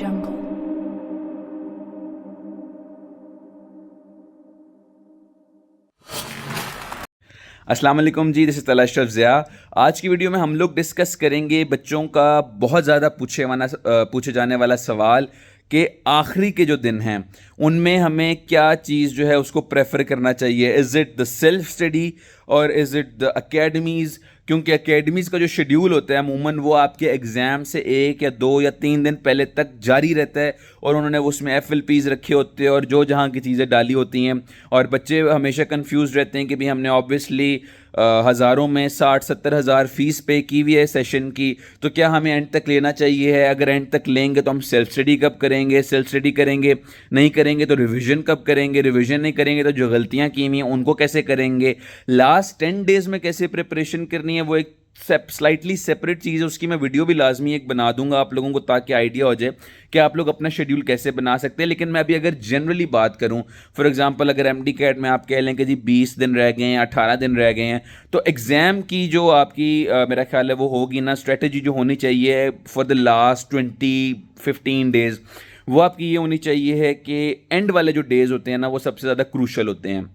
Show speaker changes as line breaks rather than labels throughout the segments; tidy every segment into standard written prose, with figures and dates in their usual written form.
jungle.
अस्सलाम वालेकुम जी, this is तला अशरफ ज़िया। आज की वीडियो में हम लोग डिस्कस करेंगे बच्चों का बहुत ज़्यादा पूछे जाने वाला सवाल कि आखिरी के जो दिन हैं उनमें हमें क्या चीज़ जो है उसको प्रेफर करना चाहिए। Is it the self study और इज़ इट द अकेडमीज़? क्योंकि अकेडमीज़ का जो शेड्यूल होता है अमूमन वो आपके एग्ज़ाम से 1 या 2 या 3 दिन पहले तक जारी रहता है और उन्होंने उसमें FLPs रखे होते हैं और जो जहाँ की चीज़ें डाली होती हैं और बच्चे हमेशा कंफ्यूज रहते हैं कि भाई हमने ऑब्वियसली हज़ारों में 60-70 हज़ार फ़ीस पे की हुई है सेशन की, तो क्या हमें एंड तक लेना चाहिए है? अगर एंड तक लेंगे तो हम सेल्फ स्टडी कब करेंगे? सेल्फ स्टडी करेंगे नहीं करेंगे तो रिवीजन कब करेंगे? रिवीजन नहीं करेंगे तो जो गलतियाँ की हुई हैं उनको कैसे करेंगे? लास्ट 10 डेज़ में कैसे प्रिपरेशन करनी है वो एक स्लाइटली सेपरेट चीज़ है, उसकी मैं वीडियो भी लाजमी एक बना दूंगा आप लोगों को ताकि आइडिया हो जाए कि आप लोग अपना शेड्यूल कैसे बना सकते हैं। लेकिन मैं अभी अगर जनरली बात करूं, फॉर एग्जांपल अगर MD कैट में आप कह लें कि जी 20 दिन रह गए हैं, 18 दिन रह गए हैं, तो एग्ज़ाम की जो आपकी मेरा ख्याल है वो होगी ना, स्ट्रेटजी जो होनी चाहिए फॉर द लास्ट 20-15 डेज़, वो आपकी ये होनी चाहिए है कि एंड वाले जो डेज़ होते हैं ना वो सबसे ज़्यादा क्रूशल होते हैं।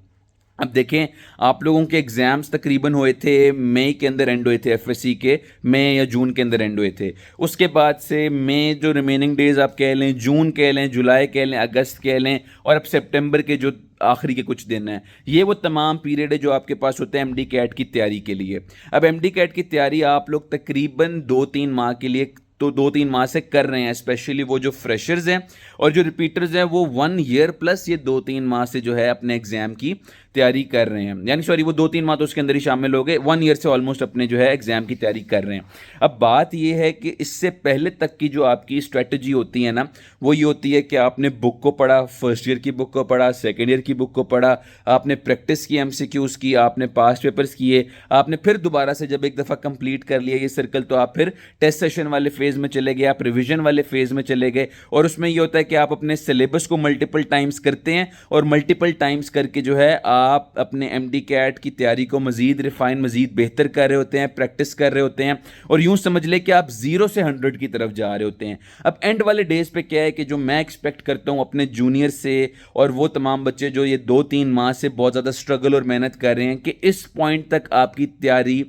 अब देखें, आप लोगों के एग्ज़ाम्स तकरीबन हुए थे मई के अंदर एंड हुए थे, FSC के मई या जून के अंदर एंड हुए थे। उसके बाद से मई जो रिमेनिंग डेज़ आप कह लें, जून कह लें, जुलाई कह लें, अगस्त कह लें और अब सितंबर के जो आखिरी के कुछ दिन हैं, ये वो तमाम पीरियड है जो आपके पास होते हैं MD कैट की तैयारी के लिए। अब MD कैट की तैयारी आप लोग तकरीबन 2-3 माह के लिए तो 2-3 माह से कर रहे हैं, स्पेशली वो जो फ्रेशर्स हैं और जो रिपीटर्स हैं वो 1 ईयर प्लस ये 2-3 माह से जो है अपने एग्ज़ाम की तैयारी कर रहे हैं। यानी सॉरी, वो 2-3 माह तो उसके अंदर ही शामिल हो गए, 1 ईयर से ऑलमोस्ट अपने जो है एग्ज़ाम की तैयारी कर रहे हैं। अब बात ये है कि इससे पहले तक की जो आपकी स्ट्रेटजी होती है ना, वो ये होती है कि आपने बुक को पढ़ा, फर्स्ट ईयर की बुक को पढ़ा, सेकेंड ईयर की बुक को पढ़ा, आपने प्रैक्टिस की, MCQs की, आपने पास्ट पेपर्स किए, आपने फिर दोबारा से जब एक दफ़ा कंप्लीट कर लिया ये सर्कल तो आप फिर टेस्ट सेशन वाले फेज़ में चले गए, आप रिविजन वाले फेज़ में चले गए और उसमें ये होता है कि आप अपने सिलेबस को मल्टीपल टाइम्स करते हैं और मल्टीपल टाइम्स करके जो है आप अपने MD कैट की तैयारी को मज़ीद रिफाइन, मज़ीद बेहतर कर रहे होते हैं, प्रैक्टिस कर रहे होते हैं और यूं समझ ले कि आप 0 से 100 की तरफ जा रहे होते हैं। अब एंड वाले डेज पे क्या है कि जो मैं एक्सपेक्ट करता हूं अपने जूनियर से और वो तमाम बच्चे जो ये 2-3 माह से बहुत ज़्यादा स्ट्रगल और मेहनत कर रहे हैं कि इस पॉइंट तक आपकी तैयारी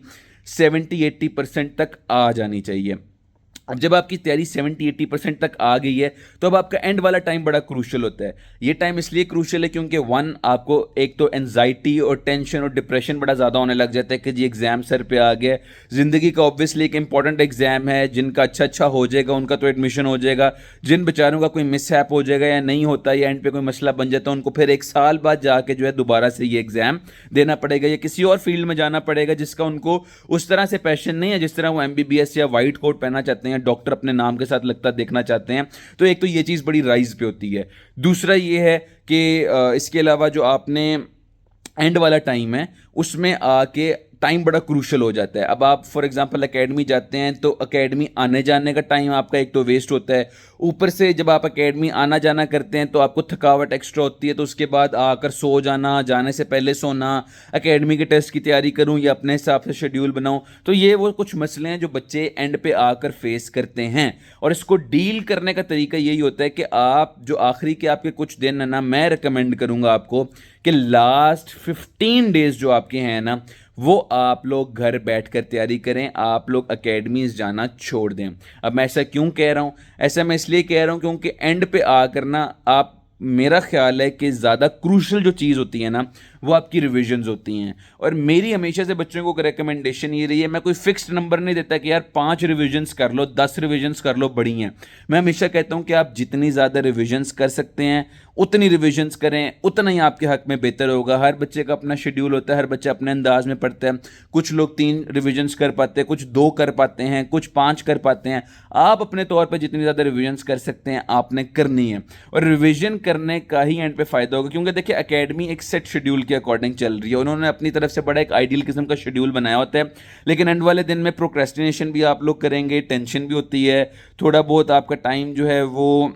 70-80% तक आ जानी चाहिए। अब जब आपकी तैयारी 70-80% तक आ गई है तो अब आपका एंड वाला टाइम बड़ा क्रूशल होता है। ये टाइम इसलिए क्रूशल है क्योंकि आपको एक तो एनजाइटी और टेंशन और डिप्रेशन बड़ा ज़्यादा होने लग जाता है कि जी एग्ज़ाम सर पे आ गया। ज़िंदगी का ऑब्वियसली एक इंपॉर्टेंट एग्ज़ाम है, जिनका अच्छा हो जाएगा उनका तो एडमिशन हो जाएगा, जिन बेचारों का कोई मिसहैप हो जाएगा या नहीं होता या एंड पे कोई मसला बन जाता है उनको फिर 1 साल बाद जाके जो है दोबारा से ये एग्ज़ाम देना पड़ेगा या किसी और फील्ड में जाना पड़ेगा जिसका उनको उस तरह से पैशन नहीं है जिस तरह वो MBBS या वाइट कोट पहनना चाहते हैं, डॉक्टर अपने नाम के साथ लगता देखना चाहते हैं। तो एक तो ये चीज़ बड़ी राइज पे होती है। दूसरा ये है कि इसके अलावा जो आपने एंड वाला टाइम है उसमें आके टाइम बड़ा क्रूशल हो जाता है। अब आप फॉर एग्जांपल एकेडमी जाते हैं तो एकेडमी आने जाने का टाइम आपका एक तो वेस्ट होता है, ऊपर से जब आप एकेडमी आना जाना करते हैं तो आपको थकावट एक्स्ट्रा होती है, तो उसके बाद आकर सो जाना, जाने से पहले सोना, एकेडमी के टेस्ट की तैयारी करूं या अपने हिसाब से शेड्यूल बनाऊं, तो ये वो कुछ मसले हैं जो बच्चे एंड पे आकर फेस करते हैं। और इसको डील करने का तरीका यही होता है कि आप जो आखिरी के आपके कुछ दिन है ना, मैं रिकमेंड करूंगा आपको कि लास्ट 15 डेज जो आपके हैं ना वो आप लोग घर बैठकर तैयारी करें, आप लोग एकेडमीज जाना छोड़ दें। अब मैं ऐसा क्यों कह रहा हूं? ऐसा मैं इसलिए कह रहा हूं क्योंकि एंड पे आकर ना आप, मेरा ख्याल है कि ज़्यादा क्रूशल जो चीज़ होती है ना वो आपकी रिविजन्स होती हैं। और मेरी हमेशा से बच्चों को रिकमेंडेशन ये रही है, मैं कोई फिक्स्ड नंबर नहीं देता कि यार 5 रिविजन्स कर लो, 10 रिविजन्स कर लो, बड़ी हैं। मैं हमेशा कहता हूँ कि आप जितनी ज़्यादा रिविजन्स कर सकते हैं उतनी रिविजन्स करें, उतना ही आपके हक में बेहतर होगा। हर बच्चे का अपना शेड्यूल होता है, हर बच्चा अपने अंदाज में पढ़ता है। कुछ लोग 3 रिविजन्स कर पाते हैं, कुछ 2 कर पाते हैं, कुछ 5 कर पाते हैं। आप अपने तौर पर जितनी ज़्यादा रिविजन्स कर सकते हैं आपने करनी है और रिविजन करने का ही एंड पे फ़ायदा होगा। क्योंकि देखिए एकेडमी एक सेट शेड्यूल के अकॉर्डिंग चल रही है, उन्होंने अपनी तरफ से बड़ा एक आइडियल किस्म का शेड्यूल बनाया होता है, लेकिन एंड वाले दिन में प्रोक्रेस्टिनेशन भी आप लोग करेंगे, टेंशन भी होती है, थोड़ा बहुत आपका टाइम जो है वो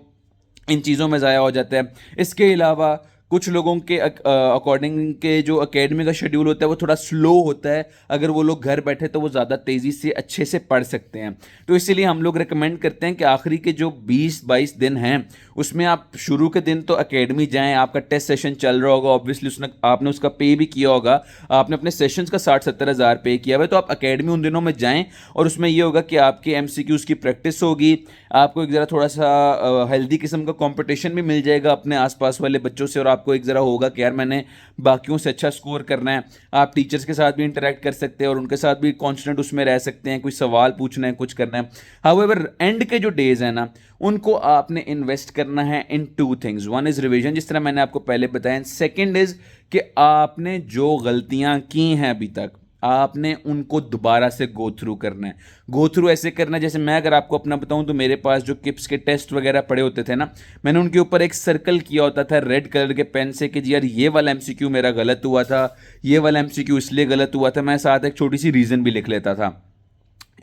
इन चीज़ों में ज़ाया हो जाता है। इसके अलावा कुछ लोगों के अकॉर्डिंग के जो एकेडमी का शेड्यूल होता है वो थोड़ा स्लो होता है, अगर वो लोग घर बैठे तो वो ज़्यादा तेज़ी से अच्छे से पढ़ सकते हैं। तो इसीलिए हम लोग रिकमेंड करते हैं कि आखिरी के जो 20-22 दिन हैं उसमें आप शुरू के दिन तो एकेडमी जाएं, आपका टेस्ट सेशन चल रहा होगा, ऑब्वियसली उसने आपने उसका पे भी किया होगा, आपने अपने सेशंस का 60-70 हज़ार पे किया हुआ है, तो आप एकेडमी उन दिनों में जाएं और उसमें ये होगा कि आपके एमसीक्यूज़ की प्रैक्टिस होगी, आपको एक ज़रा थोड़ा सा हेल्दी किस्म का कंपटीशन भी मिल जाएगा अपने आसपास वाले बच्चों से, और आपको एक ज़रा होगा कि यार मैंने बाकियों से अच्छा स्कोर करना है। आप टीचर्स के साथ भी इंटरेक्ट कर सकते हैं और उनके साथ भी कॉन्स्टेंट उसमें रह सकते हैं, कोई सवाल पूछना है, कुछ करना है। हाउएवर एंड के जो डेज हैं ना, उनको आपने इन्वेस्ट करना है इन 2 थिंग्स। वन इज़ रिविजन, जिस तरह मैंने आपको पहले बताया, सेकेंड इज़ कि आपने जो गलतियां की हैं अभी तक, आपने उनको दोबारा से गो थ्रू करना है। गो थ्रू ऐसे करना है, जैसे मैं अगर आपको अपना बताऊं तो मेरे पास जो किप्स के टेस्ट वगैरह पड़े होते थे ना, मैंने उनके ऊपर एक सर्कल किया होता था रेड कलर के पेन से कि जी यार ये वाला एमसीक्यू मेरा गलत हुआ था, ये वाला एमसीक्यू इसलिए गलत हुआ था। मैं साथ एक छोटी सी रीज़न भी लिख लेता था।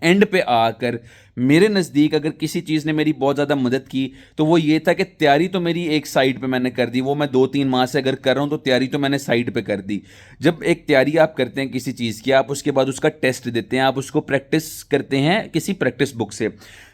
एंड पे आकर मेरे नज़दीक अगर किसी चीज़ ने मेरी बहुत ज़्यादा मदद की तो वो ये था कि तैयारी तो मेरी एक साइड पे मैंने कर दी, वो मैं 2-3 माह से अगर कर रहा हूँ तो तैयारी तो मैंने साइड पे कर दी। जब एक तैयारी आप करते हैं किसी चीज़ की, आप उसके बाद उसका टेस्ट देते हैं, आप उसको प्रैक्टिस करते हैं किसी प्रैक्टिस बुक से,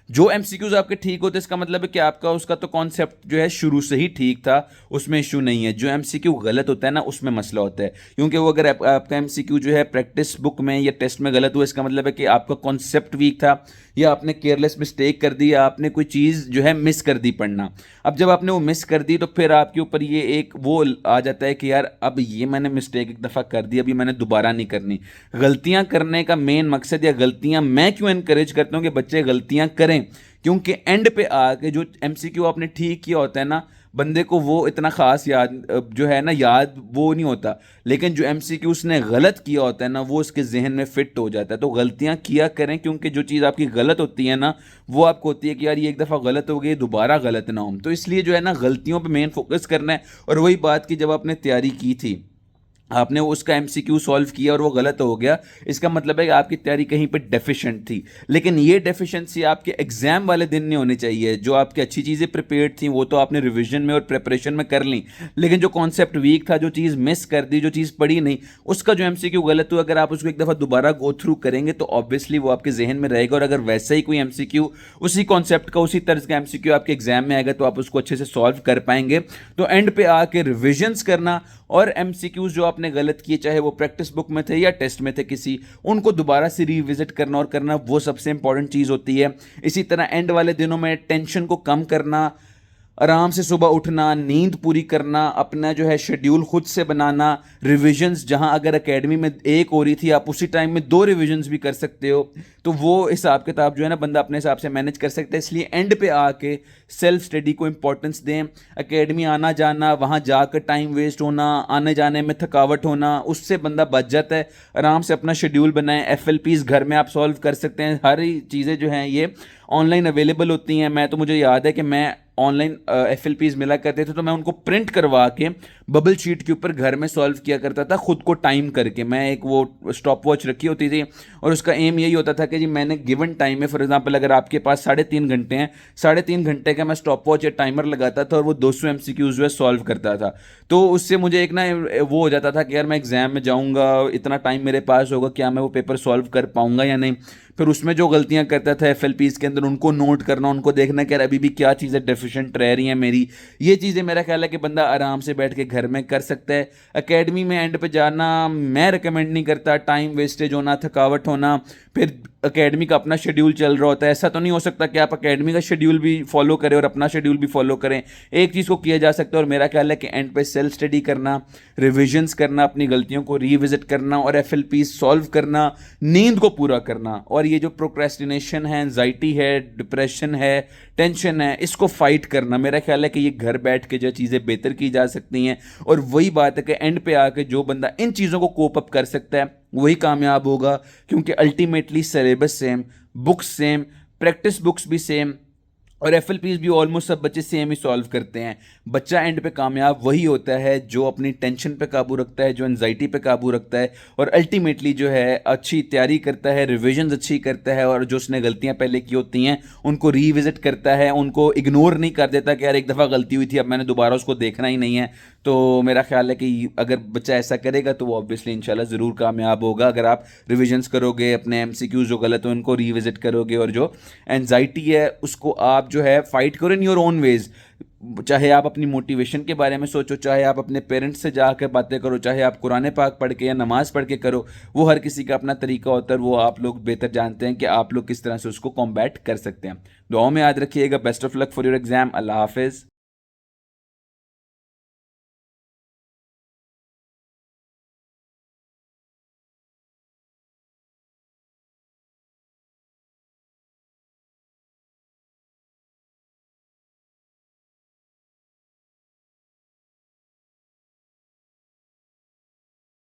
जो एमसीक्यूज आपके ठीक होते हैं इसका मतलब है कि आपका उसका तो कॉन्सेप्ट जो है शुरू से ही ठीक था, उसमें इशू नहीं है। जो एमसीक्यू गलत होता है ना उसमें मसला होता है, क्योंकि वो अगर आपका एमसीक्यू जो है प्रैक्टिस बुक में या टेस्ट में गलत हुआ, इसका मतलब है कि आपका कॉन्सेप्ट वीक था, या आपने केयरलेस मिस्टेक कर दी, या आपने कोई चीज़ जो है मिस कर दी पढ़ना। अब जब आपने वो मिस कर दी तो फिर आपके ऊपर ये एक वो आ जाता है कि यार अब ये मैंने मिस्टेक एक दफ़ा कर दी, अभी मैंने दोबारा नहीं करनी। गलतियां करने का मेन मकसद, या गलतियां मैं क्यों इनकरेज करता हूँ कि बच्चे गलतियां करें, क्योंकि एंड पे आके जो एमसीक्यू आपने ठीक किया होता है ना, बंदे को वो इतना खास याद जो है ना याद वो नहीं होता, लेकिन जो एमसीक्यू उसने गलत किया होता है ना वो उसके जहन में फिट हो जाता है। तो गलतियां किया करें, क्योंकि जो चीज़ आपकी गलत होती है ना वो आपको होती है कि यार ये एक दफ़ा गलत हो गई, दोबारा गलत ना हो। तो इसलिए जो है ना गलतियों पे मेन फोकस करना है। और वही बात की जब आपने तैयारी की थी, आपने उसका एमसीक्यू सॉल्व किया और वो गलत हो गया, इसका मतलब है कि आपकी तैयारी कहीं पे डेफिशिएंट थी। लेकिन ये डेफिशिएंसी आपके एग्जाम वाले दिन नहीं होनी चाहिए। जो आपकी अच्छी चीज़ें प्रिपेयर्ड थी वो तो आपने रिवीजन में और प्रिपरेशन में कर ली, लेकिन जो कॉन्सेप्ट वीक था, जो चीज़ मिस कर दी, जो चीज़ पढ़ी नहीं, उसका जो एमसीक्यू गलत हुआ, अगर आप उसको एक दफ़ा दोबारा गो थ्रू करेंगे तो ऑब्वियसली वो आपके जहन में रहेगा। और अगर वैसा ही कोई एमसीक्यू उसी कॉन्सेप्ट का उसी तर्ज का एमसीक्यू आपके एग्जाम में आएगा तो आप उसको अच्छे से सॉल्व कर पाएंगे। तो एंड पे आके रिविजन्स करना और एमसीक्यूज जो आपने गलत किए, चाहे वो प्रैक्टिस बुक में थे या टेस्ट में थे किसी, उनको दोबारा से रिविजिट करना और करना, वो सबसे इंपॉर्टेंट चीज़ होती है। इसी तरह एंड वाले दिनों में टेंशन को कम करना, आराम से सुबह उठना, नींद पूरी करना, अपना जो है शेड्यूल खुद से बनाना, रिविजन्स जहां अगर एकेडमी में एक हो रही थी आप उसी टाइम में 2 रिविजन्स भी कर सकते हो, तो वो हिसाब किताब जो है ना बंदा अपने हिसाब से मैनेज कर सकता है। इसलिए एंड पे आके सेल्फ स्टडी को इंपॉर्टेंस दें। एकेडमी आना जाना, वहाँ जाकर टाइम वेस्ट होना, आने जाने में थकावट होना, उससे बंदा बच जाता है। आराम से अपना शेड्यूल बनाएं। एफएलपीज घर में आप सॉल्व कर सकते हैं। हर चीज़ें जो हैं ये ऑनलाइन अवेलेबल होती हैं। मुझे याद है कि मैं ऑनलाइन एफएलपीज मिला करते थे तो मैं उनको प्रिंट करवा के बबल शीट के ऊपर घर में सॉल्व किया करता था, खुद को टाइम करके। मैं एक वो स्टॉप वॉच रखी होती थी और उसका एम यही होता था कि जी मैंने गिवन टाइम में, फॉर एग्जांपल अगर आपके पास 3.5 घंटे हैं, 3.5 घंटे का मैं स्टॉप वॉच या टाइमर लगाता था और वो 200 एमसीक्यूज जो है सॉल्व करता था। तो उससे मुझे एक ना वो हो जाता था कि यार मैं एग्जाम में जाऊँगा, इतना टाइम मेरे पास होगा, क्या मैं वो पेपर सॉल्व कर पाऊँगा या नहीं। फिर उसमें जो गलतियां करता था एफएलपीज के अंदर, उनको नोट करना, उनको देखना कि यार अभी भी क्या चीज़ें डेफिशिएंट रह रही हैं मेरी। ये चीज़ें मेरा ख्याल है कि बंदा आराम से बैठ के घर में कर सकता है। एकेडमी में एंड पे जाना मैं रिकमेंड नहीं करता। टाइम वेस्टेज होना, थकावट होना, फिर एकेडमी का अपना शेड्यूल चल रहा होता है। ऐसा तो नहीं हो सकता कि आप एकेडमी का शेड्यूल भी फॉलो करें और अपना शेड्यूल भी फॉलो करें। एक चीज़ को किया जा सकता है और मेरा ख्याल है कि एंड पे सेल्फ स्टडी करना, रिविजन्स करना, अपनी गलतियों को रिविजिट करना और एफएलपी सॉल्व करना, नींद को पूरा करना। और ये जो प्रोक्रेस्टिनेशन है, एंजाइटी है, डिप्रेशन है, टेंशन है, इसको फाइट करना, मेरा ख्याल है कि ये घर बैठ के जो चीज़ें बेहतर की जा सकती हैं। और वही बात है कि एंड पे आके जो बंदा इन चीज़ों को कोप अप कर सकता है वही कामयाब होगा, क्योंकि ultimately syllabus same, books same, practice books भी सेम, और एफएलपीज भी ऑलमोस्ट सब बच्चे सेम ही सॉल्व करते हैं। बच्चा एंड पे कामयाब वही होता है जो अपनी टेंशन पे काबू रखता है, जो एनजाइटी पे काबू रखता है, और अल्टीमेटली जो है अच्छी तैयारी करता है, रिविजन्स अच्छी करता है, और जो उसने गलतियां पहले की होती हैं उनको रीविजिट करता है, उनको इग्नोर नहीं कर देता कि यार एक दफ़ा गलती हुई थी, अब मैंने दोबारा उसको देखना ही नहीं है। तो मेरा ख्याल है कि अगर बच्चा ऐसा करेगा तो वो ऑब्वियसली इंशाल्लाह ज़रूर कामयाब होगा। अगर आप रिविजन्स करोगे, अपने एमसीक्यूज जो गलत हो उनको रीविजिट करोगे, और जो एनजाइटी है उसको आप जो है फाइट करो इन योर ओन वेज। चाहे आप अपनी मोटिवेशन के बारे में सोचो, चाहे आप अपने पेरेंट्स से जाकर बातें करो, चाहे आप कुरान पाक पढ़ के या नमाज पढ़ के करो, वो हर किसी का अपना तरीका होता है, वो आप लोग बेहतर जानते हैं कि आप लोग किस तरह से उसको कॉम्बैट कर सकते हैं। दुआओं में याद रखिएगा। Best of luck for your exam. अल्लाह हाफिज़।